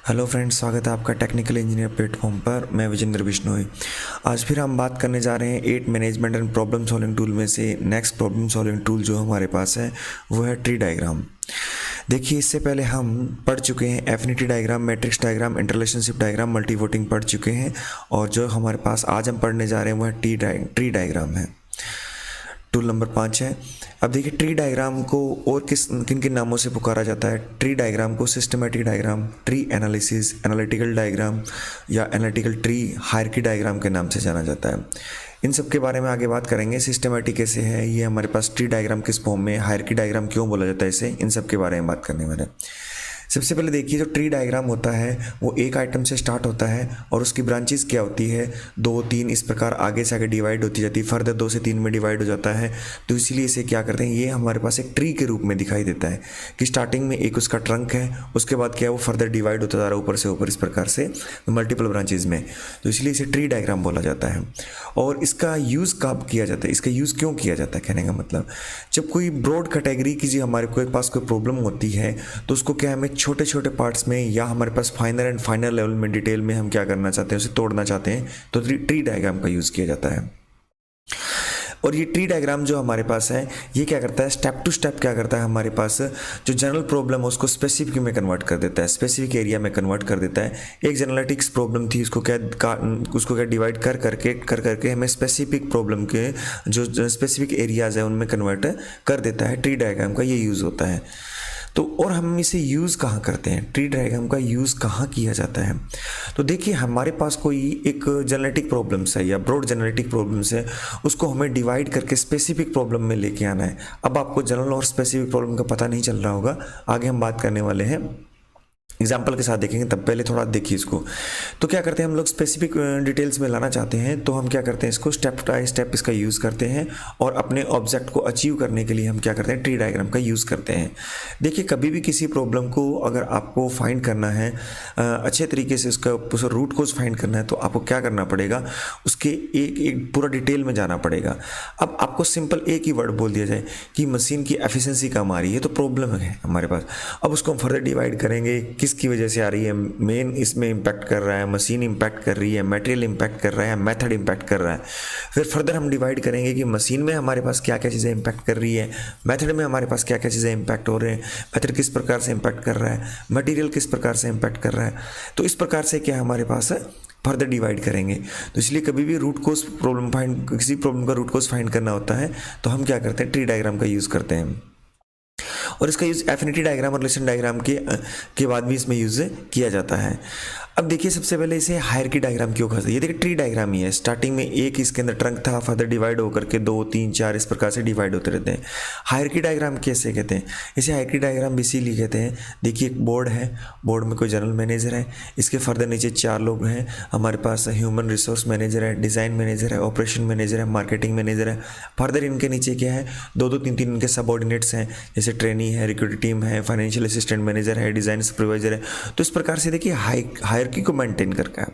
Hello friends, स्वागत है आपका टेक्निकल इंजीनियर प्लेटफॉर्म पर। मैं विजेंद्र बिश्नोई। आज फिर हम बात करने जा रहे हैं 8 management and problem solving tool में से नेक्स्ट प्रॉब्लम सॉल्विंग टूल जो हमारे पास है वो है ट्री डायग्राम। देखिए, इससे पहले हम पढ़ चुके हैं affinity diagram, matrix diagram, interrelationship diagram, multi voting पढ़ चुके हैं। और जो हमारे पास आज हम पढ़ने जा रहे हैं वो है ट्री डायग्राम है। टूल नंबर 5 है। अब देखिए, ट्री डायग्राम को और किन किन नामों से पुकारा जाता है। ट्री डायग्राम को systematic diagram, tree analysis, analytical diagram या एनालिटिकल ट्री हायरार्की डायग्राम के नाम से जाना जाता है। इन सब के बारे में आगे बात करेंगे। सिस्टमेटिक कैसे है, ये हमारे पास ट्री डायग्राम किस फॉर्म में, हायरार्की डायग्राम क्यों बोला जाता है इसे, इन सब के बारे में बात करने वाले हैं। सबसे पहले देखिए, जो ट्री डायग्राम होता है वो एक आइटम से स्टार्ट होता है और उसकी ब्रांचेस क्या होती है, 2, 3 इस प्रकार आगे से आगे डिवाइड होती जाती है। फर्दर 2 से 3 में डिवाइड हो जाता है। तो इसीलिए इसे क्या करते हैं, ये हमारे पास एक ट्री के रूप में दिखाई देता है कि स्टार्टिंग में एक उसका ट्रंक है, उसके बाद क्या है वो फर्दर डिवाइड होता जा रहा है ऊपर से ऊपर इस प्रकार से मल्टीपल ब्रांचेज में। तो इसलिए इसे ट्री डायग्राम बोला जाता है। और इसका यूज़ कब किया जाता है, इसका यूज़ क्यों किया जाता है, कहने का मतलब जब कोई ब्रॉड कैटेगरी की हमारे को पास कोई प्रॉब्लम होती है तो उसको क्या हमें छोटे छोटे पार्ट्स में या हमारे पास फाइनल लेवल में डिटेल में हम क्या करना चाहते हैं, उसे तोड़ना चाहते हैं, तो ट्री डायग्राम का यूज़ किया जाता है। और ये ट्री डायग्राम जो हमारे पास है ये क्या करता है, स्टेप टू स्टेप क्या करता है, हमारे पास जो जनरल प्रॉब्लम है उसको स्पेसिफिक में कन्वर्ट कर देता है, स्पेसिफिक एरिया में कन्वर्ट कर देता है। एक जनरेटिक्स प्रॉब्लम थी, उसको क्या डिवाइड कर करके हमें स्पेसिफिक प्रॉब्लम के जो स्पेसिफिक एरियाज है उनमें कन्वर्ट कर देता है। ट्री डायग्राम का ये यूज़ होता है। तो और हम इसे यूज़ कहाँ करते हैं, ट्री डायग्राम का यूज़ कहाँ किया जाता है। तो देखिए, हमारे पास कोई एक जेनेटिक प्रॉब्लम्स है या ब्रॉड जेनेटिक प्रॉब्लम्स है, उसको हमें डिवाइड करके स्पेसिफिक प्रॉब्लम में लेके आना है। अब आपको जनरल और स्पेसिफिक प्रॉब्लम का पता नहीं चल रहा होगा, आगे हम बात करने वाले हैं, एग्जाम्पल के साथ देखेंगे, तब पहले थोड़ा देखिए इसको। तो क्या करते हैं, हम लोग स्पेसिफिक डिटेल्स में लाना चाहते हैं तो हम क्या करते हैं, इसको स्टेप बाय स्टेप इसका यूज़ करते हैं और अपने ऑब्जेक्ट को अचीव करने के लिए हम क्या करते हैं, ट्री डायग्राम का यूज़ करते हैं। देखिए, कभी भी किसी प्रॉब्लम को अगर आपको फाइंड करना है अच्छे तरीके से, उसका रूट कोज फाइंड करना है, तो आपको क्या करना पड़ेगा, उसके एक पूरा डिटेल में जाना पड़ेगा। अब आपको सिंपल एक ही वर्ड बोल दिया जाए कि मशीन की एफिशिएंसी कम आ रही है, तो प्रॉब्लम है हमारे पास। अब उसको हम फर्दर डिवाइड करेंगे, किसकी वजह से आ रही है, मेन इसमें इम्पैक्ट कर रहा है, मशीन इम्पैक्ट कर रही है, मटेरियल इम्पैक्ट कर रहा है, मेथड इम्पैक्ट कर रहा है। फिर फर्दर हम डिवाइड करेंगे कि मशीन में हमारे पास क्या क्या चीज़ें इम्पैक्ट कर रही है, मेथड में हमारे पास क्या क्या चीज़ें इम्पैक्ट हो रहे हैं, मेथड किस प्रकार से इम्पैक्ट कर रहा है, मटेरियल किस प्रकार से इम्पैक्ट कर रहा है। तो इस प्रकार से क्या हमारे पास फर्दर डिवाइड करेंगे। तो इसलिए कभी भी रूट कोज प्रॉब्लम किसी प्रॉब्लम का रूट कोज फाइंड करना होता है तो हम क्या करते हैं, ट्री डायग्राम का यूज़ करते हैं। और इसका यूज़ एफिनिटी डायग्राम और रिलेशन डायग्राम के बाद भी इसमें यूज़ किया जाता है। अब देखिए, सबसे पहले इसे हायरार्की डायग्राम क्यों कहते हैं। ये देखिए, ट्री डायग्राम ही है, स्टार्टिंग में एक इसके अंदर ट्रंक था, फर्दर डिवाइड होकर के 2, 3, 4 इस प्रकार से डिवाइड होते रहते हैं। हायरार्की डायग्राम कैसे कहते हैं, इसे हायरार्की डायग्राम इसीलिए कहते हैं। देखिए, एक बोर्ड है, बोर्ड में कोई जनरल मैनेजर है, इसके फर्दर नीचे 4 लोग हैं, हमारे पास ह्यूमन रिसोर्स मैनेजर है, डिज़ाइन मैनेजर है, ऑपरेशन मैनेजर है, मार्केटिंग मैनेजर है। फर्दर इनके नीचे क्या है, 2, 3 इनके सबऑर्डिनेट्स हैं, जैसे ट्रेनी है, रिक्रूटिंग टीम है, फाइनेंशियल असिस्टेंट मैनेजर है, डिज़ाइन सुपरवाइजर है। तो इस प्रकार से देखिए, हायरार्की को मेंटेन करता है,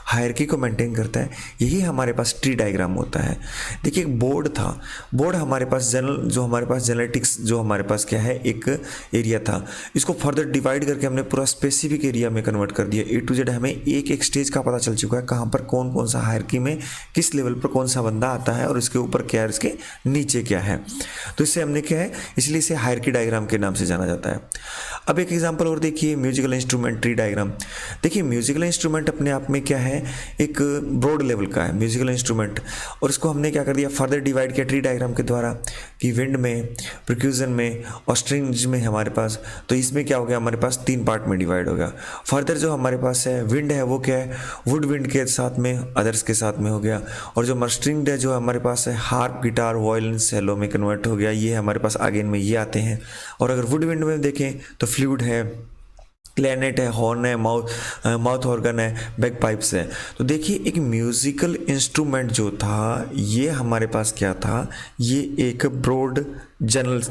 हायरार्की को मेंटेन करता है। यही हमारे पास ट्री डायग्राम होता है। देखिए, एक बोर्ड था, बोर्ड हमारे पास जेनेटिक्स जो हमारे पास क्या है, एक एरिया था, इसको फर्दर डिवाइड करके हमने पूरा स्पेसिफिक एरिया में कन्वर्ट कर दिया। A to Z हमें एक एक स्टेज का पता चल चुका है, कहाँ पर कौन कौन सा हायरार्की में किस लेवल पर कौन सा बंदा आता है और इसके ऊपर क्या है, इसके नीचे क्या है। तो इससे हमने क्या है, इसलिए इसे हायरार्की डायग्राम के नाम से जाना जाता है। अब एक एग्जांपल और देखिए, म्यूजिकल इंस्ट्रूमेंट ट्री डायग्राम। देखिए, म्यूजिकल इंस्ट्रूमेंट अपने आप में क्या है, एक ब्रॉड लेवल का है म्यूजिकल इंस्ट्रूमेंट, और इसको हमने क्या कर दिया, फर्दर डिवाइड किया ट्री डायग्राम के द्वारा कि विंड में, परक्यूजन में और स्ट्रिंग्स में हमारे पास। तो इसमें क्या हो गया, हमारे पास 3 पार्ट में डिवाइड हो गया। फर्दर जो हमारे पास है विंड है, वो क्या है, वुड विंड के साथ में, अदर्स के साथ में हो गया। और जो स्ट्रिंग है जो हमारे पास है, हार्प, गिटार, वायलिन, सेलो में कन्वर्ट हो गया। ये हमारे पास आगे इनमें ये आते हैं। और अगर वुड विंड में देखें तो फ्लूट है, क्लैरिनेट है, हॉर्न है, माउथ ऑर्गन है, बैक पाइप्स है। तो देखिए, एक म्यूजिकल इंस्ट्रूमेंट जो था ये हमारे पास क्या था, ये एक ब्रॉड जनरल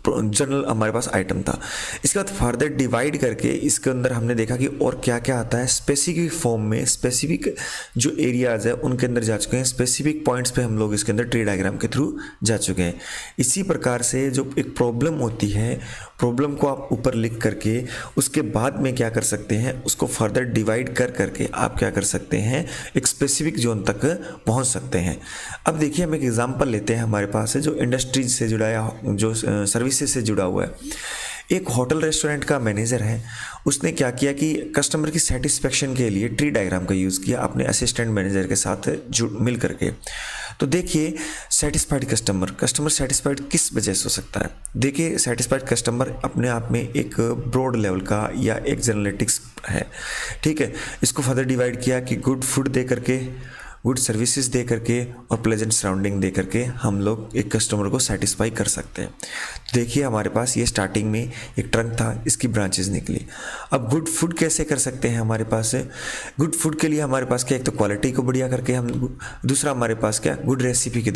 जनरल हमारे पास आइटम था। इसके बाद फर्दर डिवाइड करके इसके अंदर हमने देखा कि और क्या क्या आता है। स्पेसिफिक फॉर्म में स्पेसिफिक जो एरियाज़ है उनके अंदर जा चुके हैं, स्पेसिफिक पॉइंट्स पे हम लोग इसके अंदर ट्री डायग्राम के थ्रू जा चुके हैं। इसी प्रकार से जो एक प्रॉब्लम होती है, प्रॉब्लम को आप ऊपर लिख करके उसके बाद में क्या कर सकते हैं, उसको फर्दर डिवाइड कर करके आप क्या कर सकते हैं, एक स्पेसिफिक जोन तक पहुंच सकते हैं। अब देखिए हम एक एग्जांपल लेते हैं, हमारे पास है जो इंडस्ट्रीज से जुड़ा है, जो सर्विसेज से जुड़ा हुआ है। एक होटल रेस्टोरेंट का मैनेजर है, उसने क्या किया कि कस्टमर की सेटिस्फेक्शन के लिए ट्री डायग्राम का यूज़ किया अपने असिस्टेंट मैनेजर के साथ मिल करके। तो देखिए सेटिस्फाइड कस्टमर सेटिस्फाइड किस वजह से हो सकता है। देखिए सेटिस्फाइड कस्टमर अपने आप में एक ब्रॉड लेवल का या एक जनरेटिक्स है, ठीक है। इसको फर्दर डिवाइड किया कि गुड फूड दे करके, गुड सर्विसेज दे करके और प्लेजेंट सराउंडिंग दे करके हम लोग एक कस्टमर को सेटिस्फाई कर सकते हैं। देखिए हमारे पास ये स्टार्टिंग में एक ट्रंक था, इसकी ब्रांचेस निकली। अब गुड फूड कैसे कर सकते हैं हमारे पास है, गुड फूड के लिए हमारे पास क्या, एक तो क्वालिटी को बढ़िया करके हम, दूसरा हमारे पास क्या, गुड रेसिपी के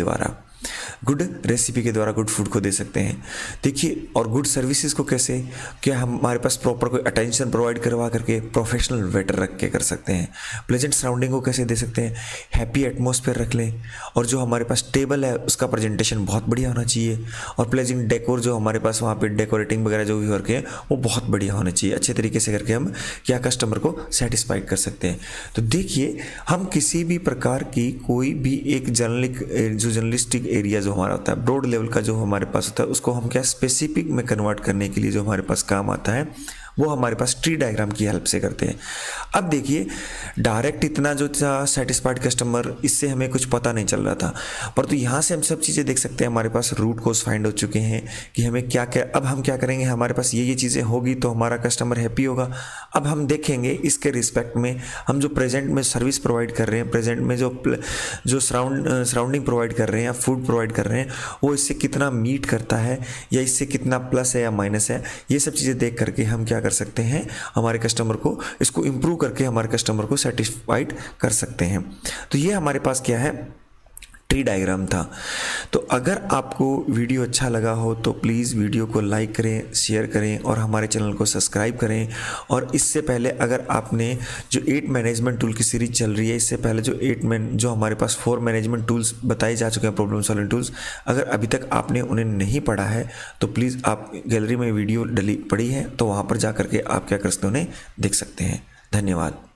द्वारा गुड फूड को दे सकते हैं। देखिए और गुड सर्विसेज को कैसे, क्या हमारे पास प्रॉपर कोई अटेंशन प्रोवाइड करवा करके प्रोफेशनल वेटर रख के कर सकते हैं। प्लेजेंट सराउंडिंग को कैसे दे सकते हैं, हैप्पी एटमॉस्फेयर रख लें, और जो हमारे पास टेबल है उसका प्रेजेंटेशन बहुत बढ़िया होना चाहिए, और प्लेजेंट डेकोर जो हमारे पास वहाँ पे डेकोरेटिंग वगैरह जो भी वर्क है वो बहुत बढ़िया होना चाहिए। अच्छे तरीके से करके हम क्या कस्टमर को सेटिस्फाइड कर सकते हैं। तो देखिए हम किसी भी प्रकार की कोई भी एक जर्नलिस्टिक एरिया जो हमारा होता है, ब्रॉड लेवल का जो हमारे पास होता है, उसको हम क्या स्पेसिफिक में कन्वर्ट करने के लिए जो हमारे पास काम आता है वो हमारे पास ट्री डायग्राम की हेल्प से करते हैं। अब देखिए डायरेक्ट इतना जो था सेटिस्फाइड कस्टमर, इससे हमें कुछ पता नहीं चल रहा था, पर तो यहाँ से हम सब चीज़ें देख सकते हैं। हमारे पास रूट कोज फाइंड हो चुके हैं कि हमें क्या क्या, अब हम क्या करेंगे, हमारे पास ये चीज़ें होगी तो हमारा कस्टमर हैप्पी होगा। अब हम देखेंगे इसके रिस्पेक्ट में हम जो प्रेजेंट में सर्विस प्रोवाइड कर रहे हैं, प्रेजेंट में जो सराउंडिंग प्रोवाइड कर रहे हैं या फूड प्रोवाइड कर रहे हैं, वो इससे कितना मीट करता है या इससे कितना प्लस है या माइनस है। ये सब चीज़ें देख करके हम क्या कर सकते हैं, हमारे कस्टमर को इसको इंप्रूव करके हमारे कस्टमर को सेटिस्फाइड कर सकते हैं। तो ये हमारे पास क्या है, ट्री डायग्राम था। तो अगर आपको वीडियो अच्छा लगा हो तो प्लीज़ वीडियो को लाइक करें, शेयर करें और हमारे चैनल को सब्सक्राइब करें। और इससे पहले अगर आपने जो 8 मैनेजमेंट टूल की सीरीज चल रही है, इससे पहले जो हमारे पास 4 मैनेजमेंट टूल्स बताए जा चुके हैं, प्रॉब्लम सॉल्विंग टूल्स, अगर अभी तक आपने उन्हें नहीं पढ़ा है तो प्लीज़ आप गैलरी में वीडियो डली पड़ी है तो वहाँ पर जा करके आप क्या कर सकते हैं, उन्हें देख सकते हैं। धन्यवाद।